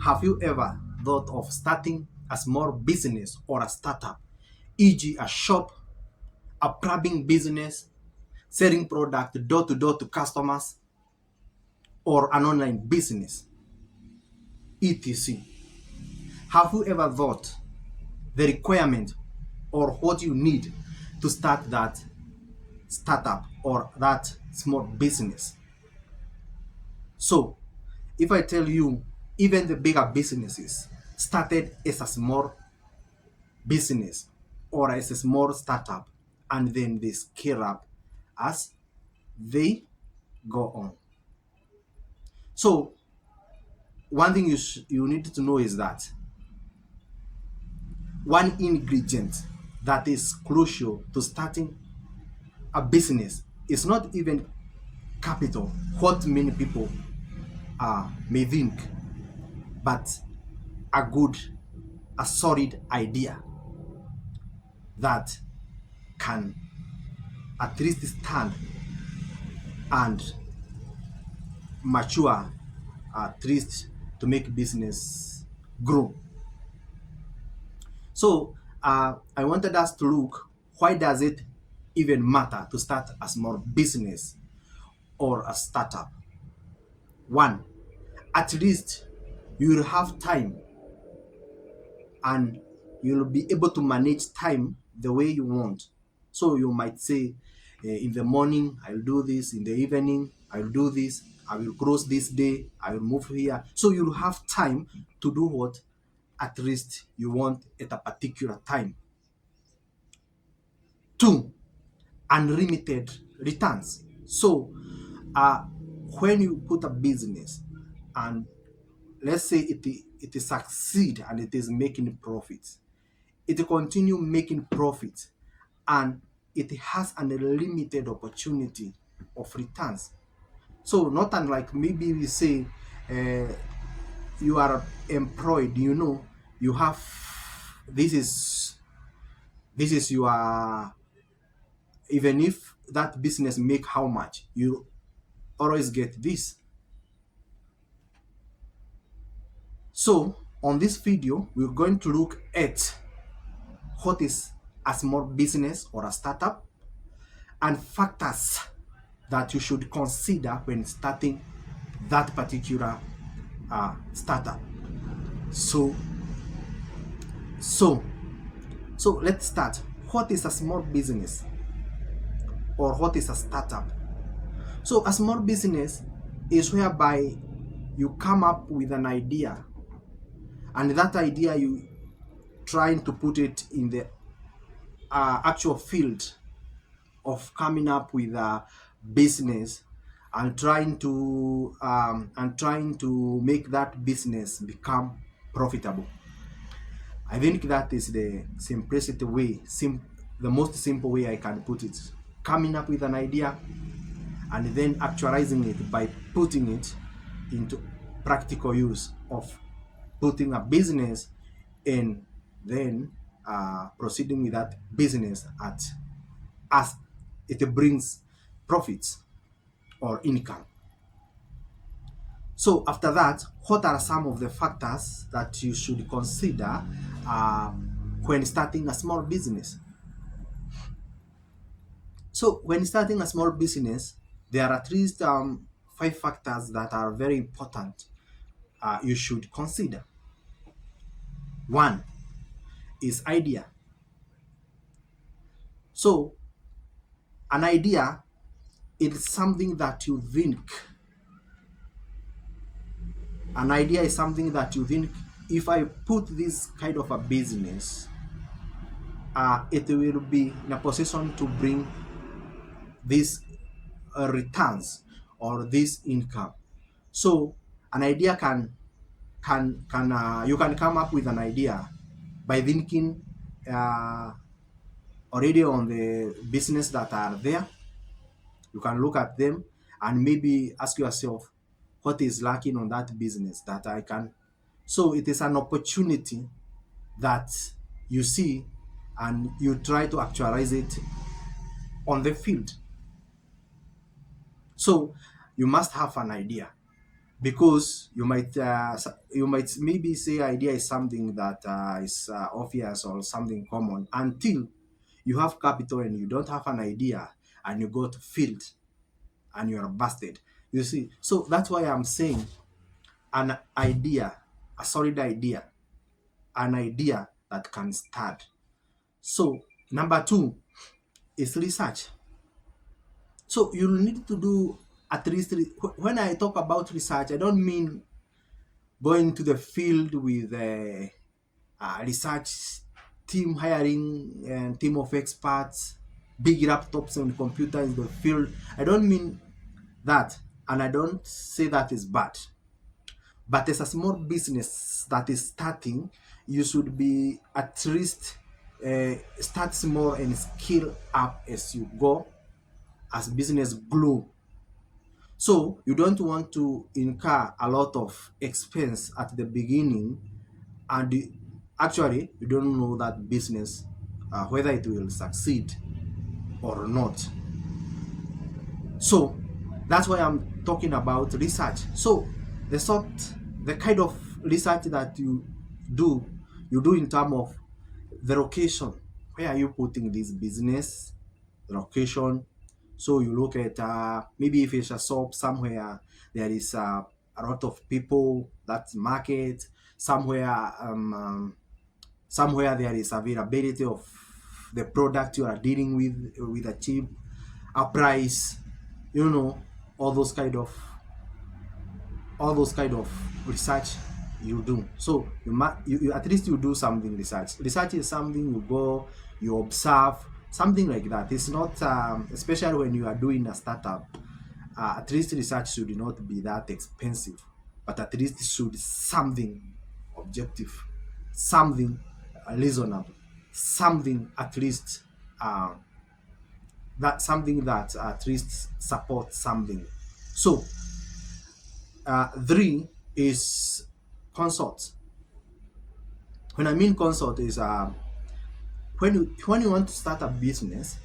Have you ever thought of starting a small business or a startup, e.g., a shop, a plumbing business, selling product door to door to customers, or an online business, etc.? Have you ever thought the requirement or what you need to start that startup or that small business? So, if I tell you, even the bigger businesses started as a small business or as a small startup, and then they scale up as they go on. So, one thing you need to know is that one ingredient that is crucial to starting a business is not even capital, what many people may think, but a solid idea that can at least stand and mature, at least to make business grow. So I wanted us to look, why does it even matter to start a small business or a startup? One, at least you will have time and you'll be able to manage time the way you want. So you might say, in the morning, I'll do this, in the evening, I'll do this, I will cross this day, I will move here. So you'll have time to do what at least you want at a particular time. Two, unlimited returns. So when you put a business and let's say it succeed and it is making profits, it continue making profits, and it has an unlimited opportunity of returns. So not unlike, maybe we say you are employed, you have, this is your, even if that business make how much, you always get this. So on this video, we're going to look at what is a small business or a startup and factors that you should consider when starting that particular startup. So let's start. What is a small business or what is a startup? So a small business is whereby you come up with an idea, and that idea you trying to put it in the actual field of coming up with a business and trying to make that business become profitable. I think that is the simplicity way, the most simple way I can put it. Coming up with an idea and then actualizing it by putting it into practical use of putting a business and then proceeding with that business as it brings profits or income. So after that, what are some of the factors that you should consider when starting a small business? So when starting a small business, there are at least 5 factors that are very important you should consider. One is idea. So an idea is something that you think. An idea is something that you think, if I put this kind of a business, it will be in a position to bring these returns or this income. So an idea you can come up with an idea by thinking already on the business that are there. You can look at them and maybe ask yourself, what is lacking on that business that I can. So it is an opportunity that you see and you try to actualize it on the field. So you must have an idea. because you might maybe say idea is something that is obvious or something common until you have capital and you don't have an idea and you go to field and you are busted. You see, so that's why I'm saying an idea, a solid idea, an idea that can start. So number two is research. So you need to do at least when I talk about research, I don't mean going to the field with a research team, hiring a team of experts, big laptops and computers in the field. I don't mean that, and I don't say that is bad. But as a small business that is starting, you should be at least start small and scale up as you go, as business grow. So you don't want to incur a lot of expense at the beginning, and actually you don't know that business whether it will succeed or not. So that's why I'm talking about research. So the sort, the kind of research that do, you do in terms of the location. Where are you putting this business? The location. So you look at maybe if it's a shop somewhere, there is a lot of people. That's market. Somewhere there is availability of the product you are dealing with a cheap a price, you know, all those kind of research you do. So you at least you do something research. Research is something you go, you observe, something like that. It's not especially when you are doing a startup, at least research should not be that expensive, but at least it should something objective, something reasonable, something at least that something that at least supports something. So three is consult. When I mean consult is when you want to start a business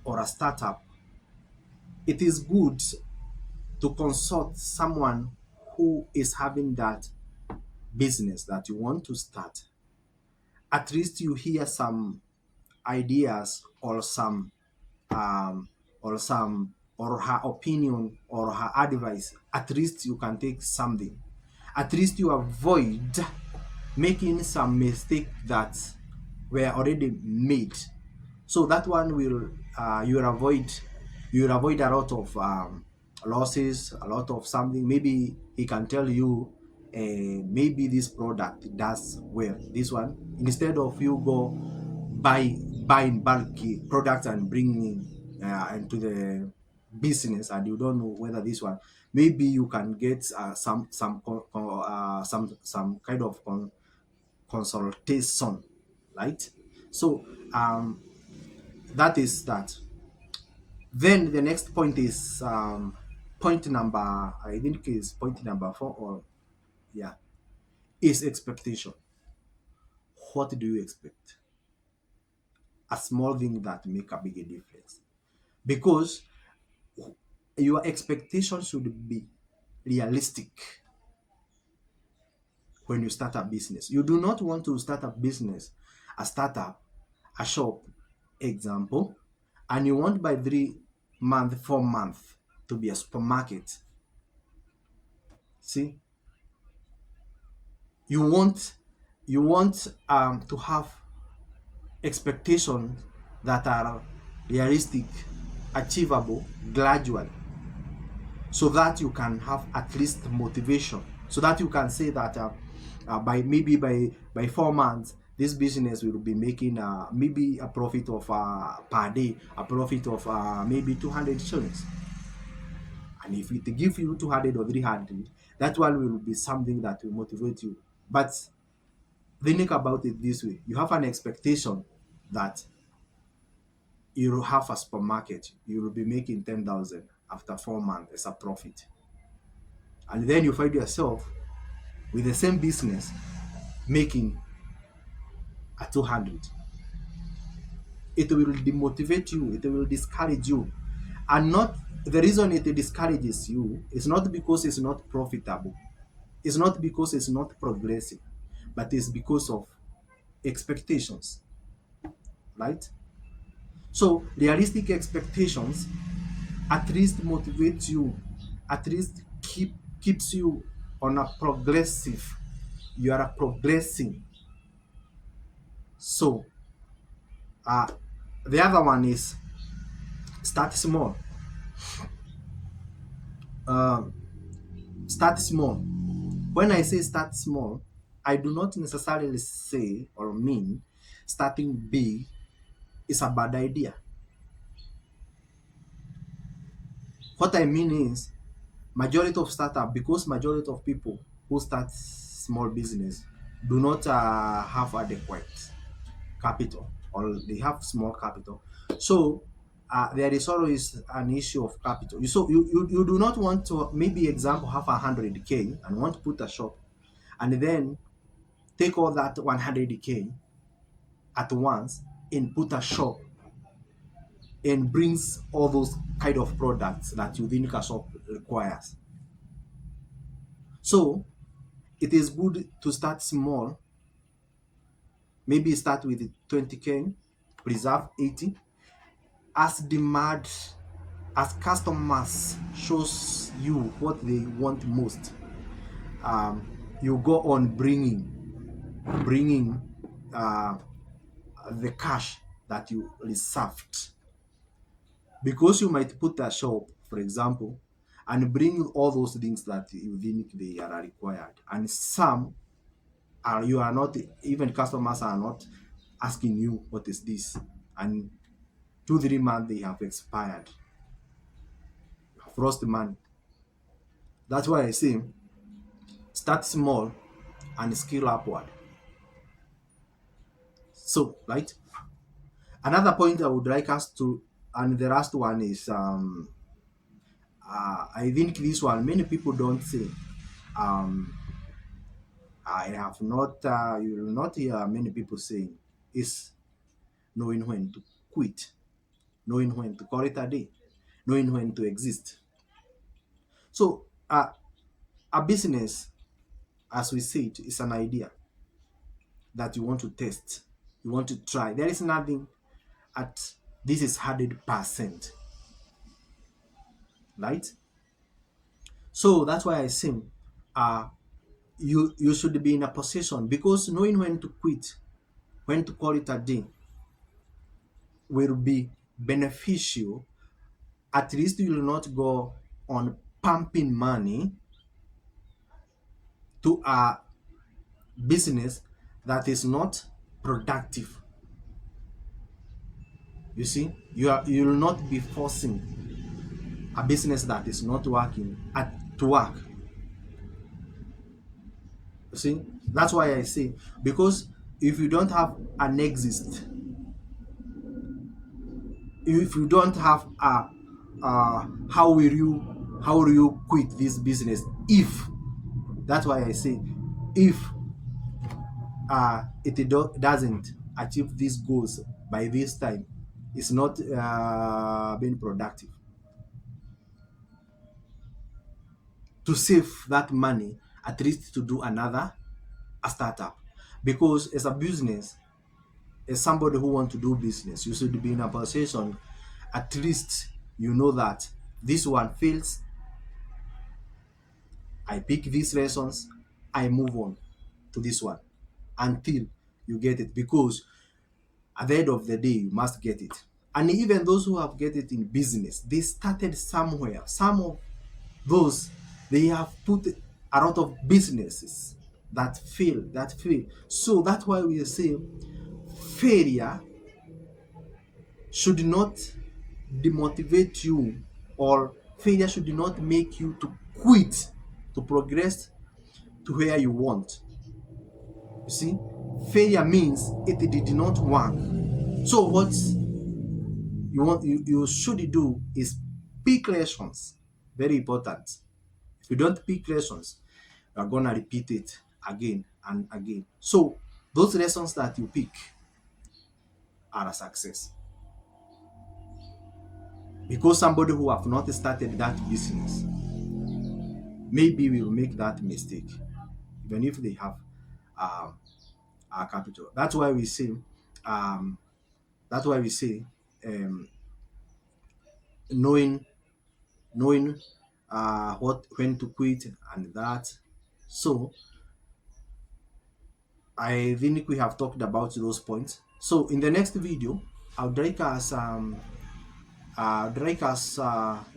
or a startup, it is good to consult someone who is having that business that you want to start. At least you hear some ideas or some um, or her opinion or her advice. At least you can take something. At least you avoid making some mistake that were already made. So that one will you will avoid a lot of losses, a lot of something. Maybe he can tell you maybe this product does well. This one, instead of you go buying bulky products and bringing into the business, and you don't know whether this one, maybe you can get some kind of consultation, right? So that is that. Then the next point is point number, I think is point number four, or yeah, is expectation. What do you expect? A small thing that make a big difference, because your expectation should be realistic. When you start a business, you do not want to start a business, a startup, a shop example, and you want by 3 month 4 month to be a supermarket. See, you want to have expectations that are realistic, achievable, gradual, so that you can have at least motivation, so that you can say that by maybe by 4 months this business will be making maybe a profit of per day, a profit of maybe 200 shillings. And if it give you 200 or 300, that one will be something that will motivate you. But think about it this way: you have an expectation that you will have a supermarket, you will be making 10,000 after 4 months as a profit, and then you find yourself with the same business making a 200. It will demotivate you, it will discourage you, And not the reason it discourages you is not because it's not profitable, it's not because it's not progressive, but it's because of expectations, right? So realistic expectations at least motivates you, at least keeps you on a progressive, you are progressing. So uh the other one is start small. uh, Start small. When I say start small, I do not necessarily say or mean starting big is a bad idea. What I mean is majority of startup, because majority of people who start small business do not have adequate capital, or they have small capital. So there is always an issue of capital. You do not want to, maybe example, have 100K and want to put a shop, and then take all that 100K at once and put a shop and brings all those kind of products that you think a shop requires. So it is good to start small. Maybe start with 20K, preserve 80. As demand, as customers shows you what they want most, um, you go on bringing uh, the cash that you reserved. Because you might put a shop, for example, and bring all those things that you think they are required, and some are, you are not, even customers are not asking you what is this, and 2 3 months they have expired, you have lost the money. That's why I say start small and scale upward. So right, another point I would like us to, and the last one is I think this one many people don't say. um I have not, you will not hear many people saying, is knowing when to quit, knowing when to call it a day, knowing when to exist. So, a business, as we said, is an idea that you want to test, you want to try. There is nothing at this is 100%, right? So that's why I say, uh, you should be in a position, because knowing when to quit, when to call it a day, will be beneficial. At least you will not go on pumping money to a business that is not productive. You see, you will not be forcing a business that is not working to work. You see, that's why I say, because if you don't have an exit, if you don't have a how will you quit this business? If, that's why I say, if doesn't achieve these goals by this time, it's not being productive. To save that money, at least to do another a startup, because as a business, as somebody who want to do business, you should be in a position, at least you know that this one fails, I pick these lessons, I move on to this one until you get it, because at the end of the day you must get it. And even those who have get it in business, they started somewhere. Some of those, they have put a lot of businesses that fail. So that's why we say failure should not demotivate you, or failure should not make you to quit, to progress to where you want. You see, failure means it did not work. So what you should do is pick lessons. Very important. If you don't pick lessons, you are gonna repeat it again and again. So those lessons that you pick are a success. because somebody who have not started that business maybe will make that mistake even if they have um, a capital. Um, that's why we say um, knowing knowing what when to quit and that. So I think we have talked about those points. So in the next video, I'd like us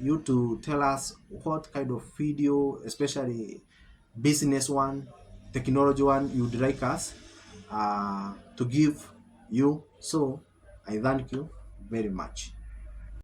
you to tell us what kind of video, especially business one, technology one, you'd like us to give you. So I thank you very much.